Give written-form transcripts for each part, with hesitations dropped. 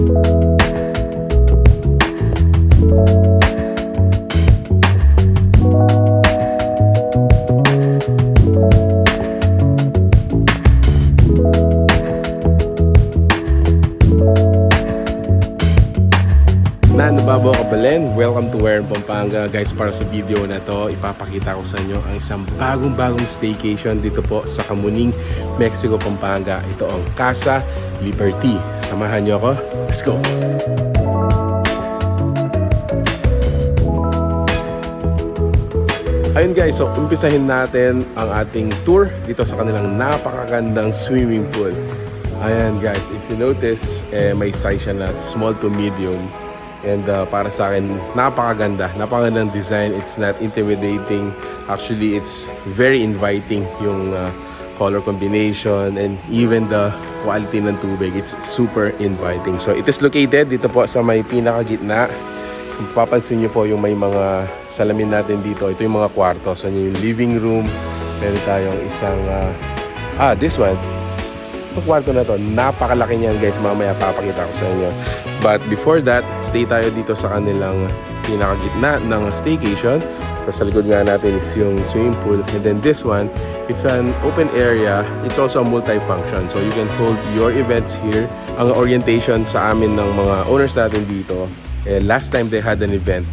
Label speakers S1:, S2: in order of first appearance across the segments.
S1: Nanababaw Kabalen, welcome to 𝐤𝐻𝑒, Pampanga. Guys, para sa video na to, ipapakita ko sa inyo ang isang bagong staycation dito po sa Camuning, Mexico, Pampanga. Ito ang Casa Liberté. Samahan nyo ako. Let's go! Ayun guys, so umpisahin natin ang ating tour dito sa kanilang napakagandang swimming pool. Ayan guys, if you notice, may size siya na small to medium. And para sa akin, napakagandang design. It's not intimidating. Actually, it's very inviting yung color combination and even the quality ng tubig. It's super inviting. So it is located dito po sa may pinakagitna. Kung papansin nyo po yung may mga salamin natin dito, ito yung mga kwarto. So yung living room, meron tayong isang this one. Itong kwarto na to, napakalaki niyan guys, mamaya papakita ko sa inyo. But before that, stay tayo dito sa kanilang pinakagitna ng staycation. So sa likod nga natin is yung swimming pool. And then this one, it's an open area. It's also a multi-function. So you can hold your events here. Ang orientation sa amin ng mga owners natin dito, last time they had an event,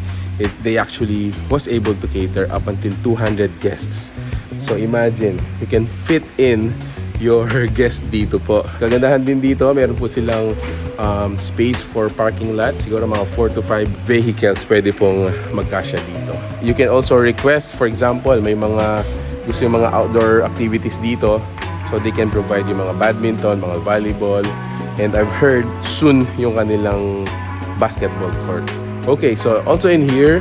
S1: they actually was able to cater up until 200 guests. So imagine, you can fit in your guest dito po. Kagandahan din dito, meron po silang space for parking lot. Siguro mga 4 to 5 vehicles pwede pong magkasya dito. You can also request, for example, may mga gusto yung mga outdoor activities dito. So they can provide yung mga badminton, mga volleyball. And I've heard soon yung kanilang basketball court. Okay, so also in here,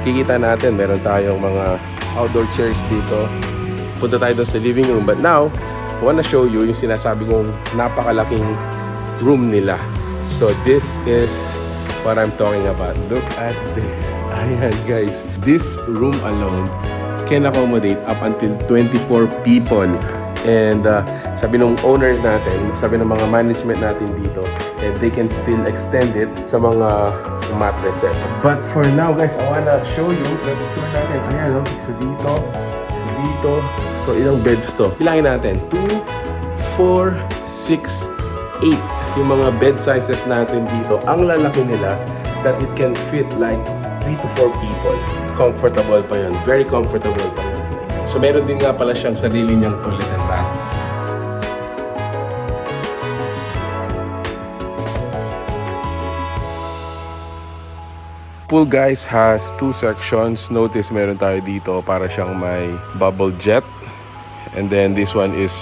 S1: kikita natin, meron tayong mga outdoor chairs dito. Punta tayo doon sa living room. But now, I wanna show you yung sinasabi kong napakalaking room nila. So this is what I'm talking about. Look at this. Ayan guys. This room alone can accommodate up until 24 people. And sabi ng owner natin, sabi ng mga management natin dito, they can still extend it sa mga mattresses. But for now guys, I wanna show you. Tour natin. Ayan, so dito. So ilang beds to? Bilangin natin. 2, 4, 6, 8. Yung mga bed sizes natin dito, ang lalaki nila that it can fit like 3 to 4 people. Comfortable pa yan. Very comfortable pa yan. So meron din nga pala siyang sarili niyang toilet and bath. Pool guys has 2 sections. Notice meron tayo dito para siyang may bubble jet. And then this one is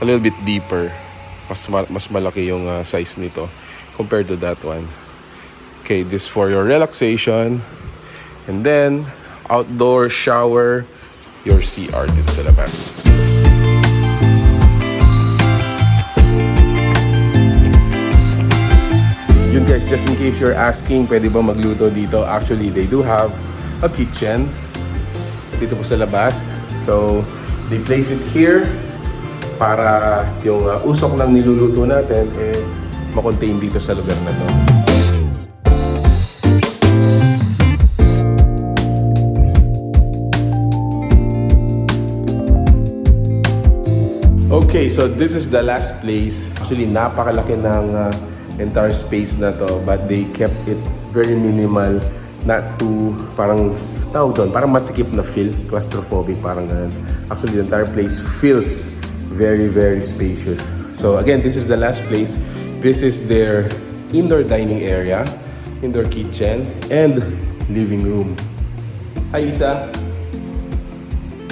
S1: a little bit deeper. Mas malaki yung size nito compared to that one. Okay, this for your relaxation. And then outdoor shower, your CR dito sa labas. Yun guys, just in case you're asking, pwede ba magluto dito? Actually, they do have a kitchen dito po sa labas. So, they place it here para yung usok ng niluluto natin makontain dito sa lugar na to. Okay, so this is the last place. Actually, napakalaki ng entire space na to, but they kept it very minimal, not too parang tawag doon, parang masikip na feel, claustrophobic, parang ganun. Actually, the entire place feels very spacious. So again, this is the last place. This is their indoor dining area, indoor kitchen, and living room. Hi Isa!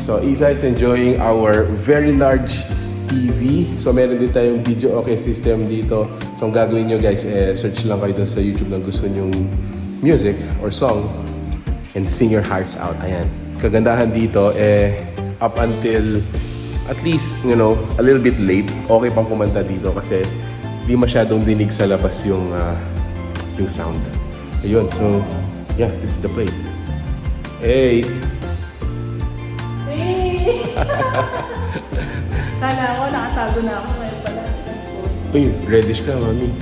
S1: So Isa is enjoying our very large TV. So meron din tayong video okay system dito. So ang gagawin nyo guys, search lang kayo dun sa YouTube na gusto nyong music or song and sing your hearts out. Ayan. Kagandahan dito, up until at least, you know, a little bit late, okay pang kumanta dito kasi di masyadong dinig sa labas yung sound. Ayun, so yeah, this is the place. Hey!
S2: Hey! Kala ko, nakatago na ako ngayon pala.
S1: Uy, reddish ka, mami.